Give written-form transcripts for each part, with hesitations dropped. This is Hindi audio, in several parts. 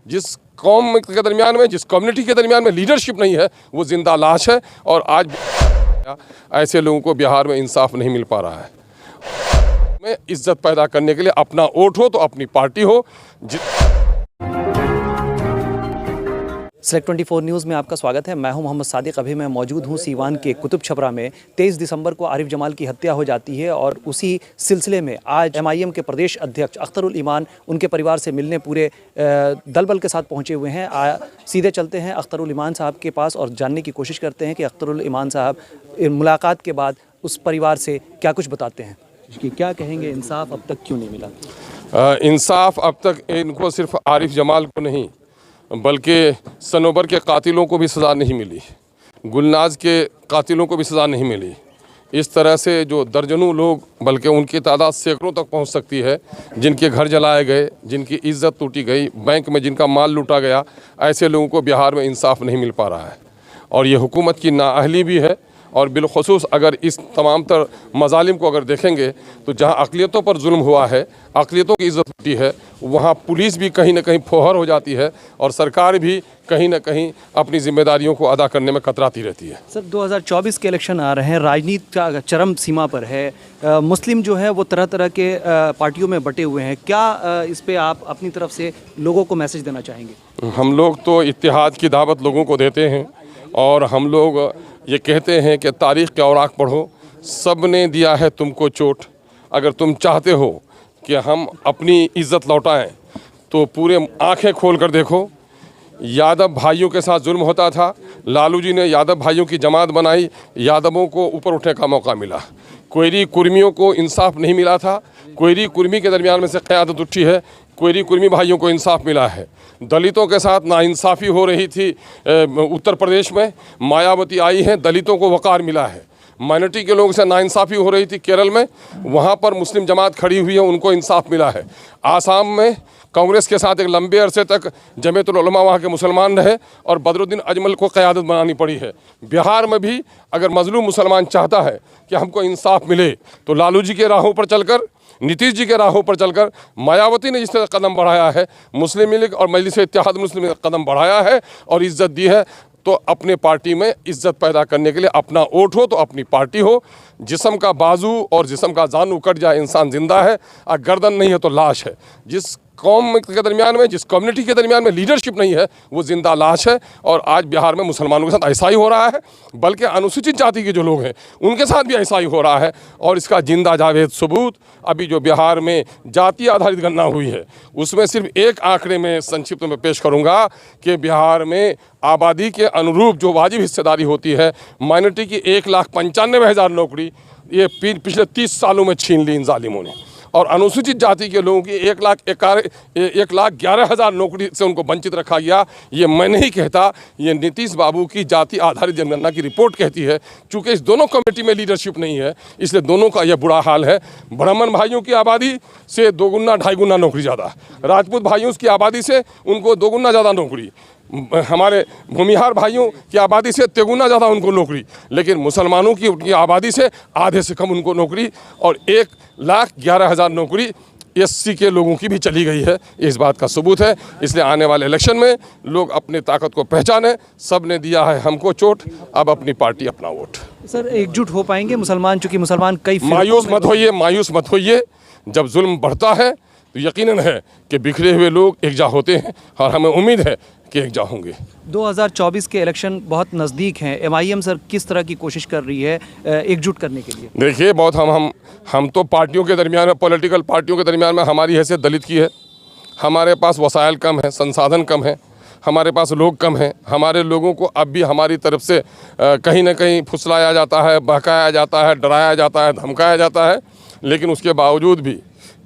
जिस कौम के दरमियान में, जिस कम्युनिटी के दरमियान में लीडरशिप नहीं है, वो जिंदा लाश है। और आज ऐसे लोगों को बिहार में इंसाफ नहीं मिल पा रहा है। में इज्जत पैदा करने के लिए अपना वोट हो तो अपनी पार्टी हो। सेलेक्ट 24 न्यूज़ में आपका स्वागत है। मैं हूं मोहम्मद सादिक। अभी मैं मौजूद हूं सीवान के कुतुब छपरा में। 23 दिसंबर को आरिफ जमाल की हत्या हो जाती है और उसी सिलसिले में आज MIM के प्रदेश अध्यक्ष अख्तरुल ईमान उनके परिवार से मिलने पूरे दल बल के साथ पहुंचे हुए हैं। सीधे चलते हैं अख्तरुल ईमान साहब के पास और जानने की कोशिश करते हैं कि अख्तरुल ईमान साहब मुलाकात के बाद उस परिवार से क्या कुछ बताते हैं कि क्या कहेंगे, इंसाफ अब तक क्यों नहीं मिला। इंसाफ अब तक इनको सिर्फ आरिफ जमाल को नहीं बल्कि सनोबर के कातिलों को भी सज़ा नहीं मिली, गुलनाज के कातिलों को भी सज़ा नहीं मिली। इस तरह से जो दर्जनों लोग, बल्कि उनकी तादाद सैकड़ों तक पहुंच सकती है, जिनके घर जलाए गए, जिनकी इज्जत टूटी गई, बैंक में जिनका माल लूटा गया, ऐसे लोगों को बिहार में इंसाफ नहीं मिल पा रहा है। और ये हुकूमत की नाअहली भी है। और बिलखुसूस अगर इस तमाम तर मजालिम को अगर देखेंगे तो जहाँ अक़लियतों पर जुल्म हुआ है, अक़लियतों की इज़्ज़त होती है, वहाँ पुलिस भी कहीं ना कहीं फोहर हो जाती है और सरकार भी कहीं ना कहीं अपनी जिम्मेदारियों को अदा करने में कतराती रहती है। सर, 2024 के इलेक्शन आ रहे हैं, राजनीति का चरम सीमा पर है। मुस्लिम जो है वो तरह तरह के पार्टियों में बटे हुए हैं। क्या इस पे आप अपनी तरफ से लोगों को मैसेज देना चाहेंगे? हम लोग तो इत्तेहाद की दावत लोगों को देते हैं और हम लोग ये कहते हैं कि तारीख़ के औराक पढ़ो, सब ने दिया है तुमको चोट। अगर तुम चाहते हो कि हम अपनी इज़्ज़त लौटाएं तो पूरे आंखें खोल कर देखो। यादव भाइयों के साथ जुल्म होता था, लालू जी ने यादव भाइयों की जमात बनाई, यादवों को ऊपर उठने का मौका मिला। कोयरी कुर्मियों को इंसाफ नहीं मिला था, कोयरी कुर्मी के दरमियान में से क़यादत उठी है, कोयरी कुर्मी भाइयों को इंसाफ मिला है। दलितों के साथ नाइंसाफ़ी हो रही थी उत्तर प्रदेश में, मायावती आई हैं, दलितों को वक़ार मिला है। माइनॉरिटी के लोगों से नाइंसाफ़ी हो रही थी केरल में, वहाँ पर मुस्लिम जमात खड़ी हुई है, उनको इंसाफ मिला है। आसाम में कांग्रेस के साथ एक लंबे अरसे तक जमीयतुल उलमा वहाँ के मुसलमान रहे और बदरुद्दीन अजमल को क़यादत बनानी पड़ी है। बिहार में भी अगर मजलूम मुसलमान चाहता है कि हमको इंसाफ मिले तो लालू जी के राहों पर चलकर, नीतीश जी के राहों पर चलकर, मायावती ने जिस तरह कदम बढ़ाया है, मुस्लिम लीग और मजलिस-ए-इत्तेहाद मुस्लिम ने कदम बढ़ाया है और इज़्ज़त दी है, तो अपने पार्टी में इज़्ज़त पैदा करने के लिए अपना वोट हो तो अपनी पार्टी हो। जिस्म का बाजू और जिस्म का जानू कट जाए, इंसान ज़िंदा है, और गर्दन नहीं है तो लाश है। जिस कौम के दरमियान में, जिस कम्युनिटी के दरमियान में लीडरशिप नहीं है, वो जिंदा लाश है। और आज बिहार में मुसलमानों के साथ ऐसा ही हो रहा है, बल्कि अनुसूचित जाति के जो लोग हैं उनके साथ भी ऐसा ही हो रहा है। और इसका जिंदा जावेद सबूत अभी जो बिहार में जाति आधारित गणना हुई है, उसमें सिर्फ एक आंकड़े में संक्षिप्त में पेश करूँगा कि बिहार में आबादी के अनुरूप जो वाजिब हिस्सेदारी होती है, माइनॉरिटी की 1,95,000 नौकरी ये पिछले 30 सालों में छीन ली इन जालिमों ने। और अनुसूचित जाति के लोगों की 1,11,000 नौकरी से उनको वंचित रखा गया। ये मैं नहीं कहता, ये नीतीश बाबू की जाति आधारित जनगणना की रिपोर्ट कहती है। चूँकि इस दोनों कमेटी में लीडरशिप नहीं है, इसलिए दोनों का यह बुरा हाल है। ब्राह्मण भाइयों की आबादी से 2 गुना 2.5 गुना नौकरी ज़्यादा, राजपूत भाइयों की आबादी से उनको 2 गुना ज़्यादा नौकरी, हमारे भूमिहार भाइयों की आबादी से 3 गुना ज़्यादा उनको नौकरी, लेकिन मुसलमानों की उनकी आबादी से आधे से कम उनको नौकरी। और 1,11,000 नौकरी SC के लोगों की भी चली गई है। इस बात का सबूत है। इसलिए आने वाले इलेक्शन में लोग अपनी ताकत को पहचानें। सब ने दिया है हमको चोट, अब अपनी पार्टी, अपना वोट। सर, एकजुट हो पाएंगे मुसलमान? चूँकि मुसलमान कई मायूस मत होइए। जब जुल्म बढ़ता है तो यकीनन है कि बिखरे हुए लोग एकजा होते हैं और हमें उम्मीद है कि एकजा होंगे। 2024 के इलेक्शन बहुत नज़दीक हैं। MIM सर किस तरह की कोशिश कर रही है एकजुट करने के लिए? देखिए, बहुत हम तो पार्टियों के दरमियान में, पॉलिटिकल पार्टियों के दरमियान में हमारी हैसियत दलित की है। हमारे पास वसाइल कम है, संसाधन कम है, हमारे पास लोग कम हैं। हमारे लोगों को अब भी हमारी तरफ से कहीं ना कहीं फुसलाया जाता है, बहकाया जाता है, डराया जाता है, धमकाया जाता है। लेकिन उसके बावजूद भी,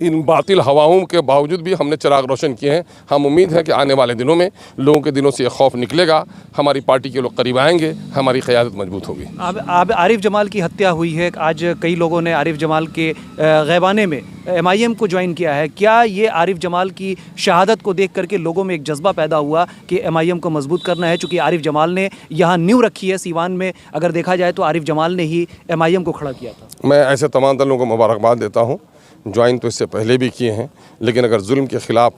इन बातिल हवाओं के बावजूद भी हमने चिराग रोशन किए हैं। हम उम्मीद है कि आने वाले दिनों में लोगों के दिनों से ये खौफ निकलेगा, हमारी पार्टी के लोग करीब आएंगे, हमारी क़यादत मजबूत होगी। अब आरिफ जमाल की हत्या हुई है, आज कई लोगों ने आरिफ जमाल के गैबाने में MIM को ज्वाइन किया है। क्या ये आरिफ जमाल की शहादत को देख करके लोगों में एक जज्बा पैदा हुआ कि MIM को मजबूत करना है? चूँकि आरिफ जमाल ने यहाँ नींव रखी है सीवान में, अगर देखा जाए तो आरिफ जमाल ने ही MIM को खड़ा किया था। मैं ऐसे तमाम दलों को मुबारकबाद देता हूँ। ज्वाइन तो इससे पहले भी किए हैं, लेकिन अगर जुल्म के ख़िलाफ़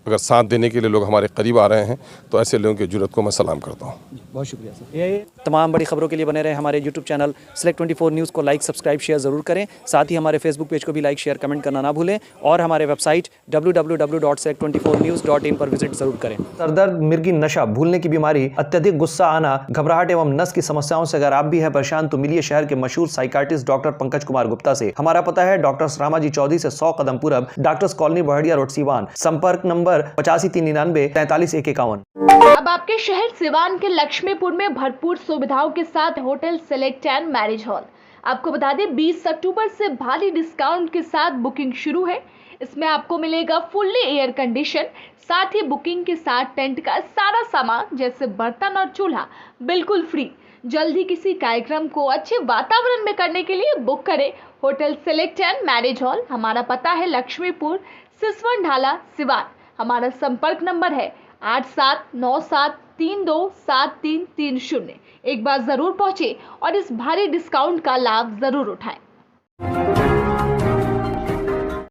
अगर साथ देने के लिए लोग हमारे करीब आ रहे हैं तो ऐसे लोगों की जरूरत को मैं सलाम करता हूँ। बहुत शुक्रिया सर। ये तमाम बड़ी खबरों के लिए बने रहे हमारे यूट्यूब चैनल Select 24 न्यूज़ को लाइक, सब्सक्राइब, शेयर ज़रूर करें। साथ ही हमारे फेसबुक पेज को भी लाइक, शेयर, कमेंट करना ना भूलें और हमारे वेबसाइट www.select24news.in पर विजिट ज़रूर करें। सरदर्द, मिर्गी, नशा, भूलने की बीमारी, अत्यधिक गुस्सा आना, घबराहट एवं नस की समस्याओं से अगर आप भी हैं परेशान तो मिलिए शहर के मशहूर साइकाट्रिस्ट डॉक्टर पंकज कुमार गुप्ता से। हमारा पता है डॉक्टर रामाजी चौधरी से 100 कदम पूरब, doctors colony Bahadiya road Siwan. संपर्क नंबर 85 399 43 151। अब आपके शहर सिवान के लक्ष्मीपुर में भरपूर सुविधाओं के साथ hotel select and marriage hall. आपको बता दें 20 अक्टूबर से भारी डिस्काउंट के साथ बुकिंग शुरू है। इसमें आपको मिलेगा फुल्ली एयर कंडीशन, साथ ही बुकिंग के साथ टेंट का सारा सामान जैसे बर्तन और चूल्हा बिल्कुल फ्री। जल्द ही किसी कार्यक्रम को अच्छे वातावरण में करने के लिए बुक करें hotel select and marriage hall. हमारा पता है लक्ष्मीपुर, सिसवन ढाला, सिवान। हमारा संपर्क नंबर है 8797327330। एक बार जरूर पहुंचे और इस भारी डिस्काउंट का लाभ जरूर उठाएं।